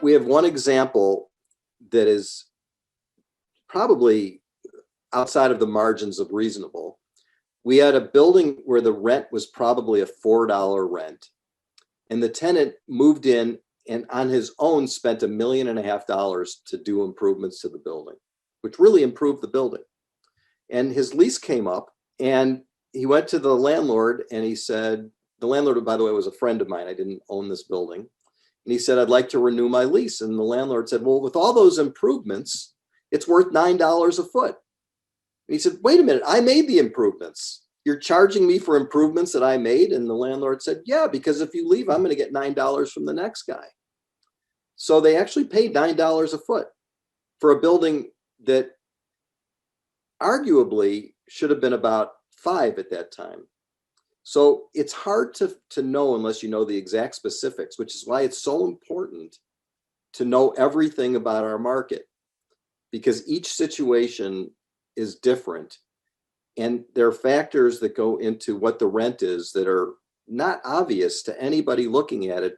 we have one example that is probably outside of the margins of reasonable. We had a building where the rent was probably a $4 rent, and the tenant moved in and on his own spent $1.5 million to do improvements to the building, which really improved the building. And his lease came up, and he went to the landlord and he said, the landlord, by the way, was a friend of mine. I didn't own this building. And he said, I'd like to renew my lease. And the landlord said, well, with all those improvements, it's worth $9 a foot. And he said, wait a minute, I made the improvements. You're charging me for improvements that I made? And the landlord said, yeah, because if you leave, I'm going to get $9 from the next guy. So they actually paid $9 a foot for a building that arguably should have been about $5 at that time. So it's hard to know unless you know the exact specifics, which is why it's so important to know everything about our market, because each situation is different. And there are factors that go into what the rent is that are not obvious to anybody looking at it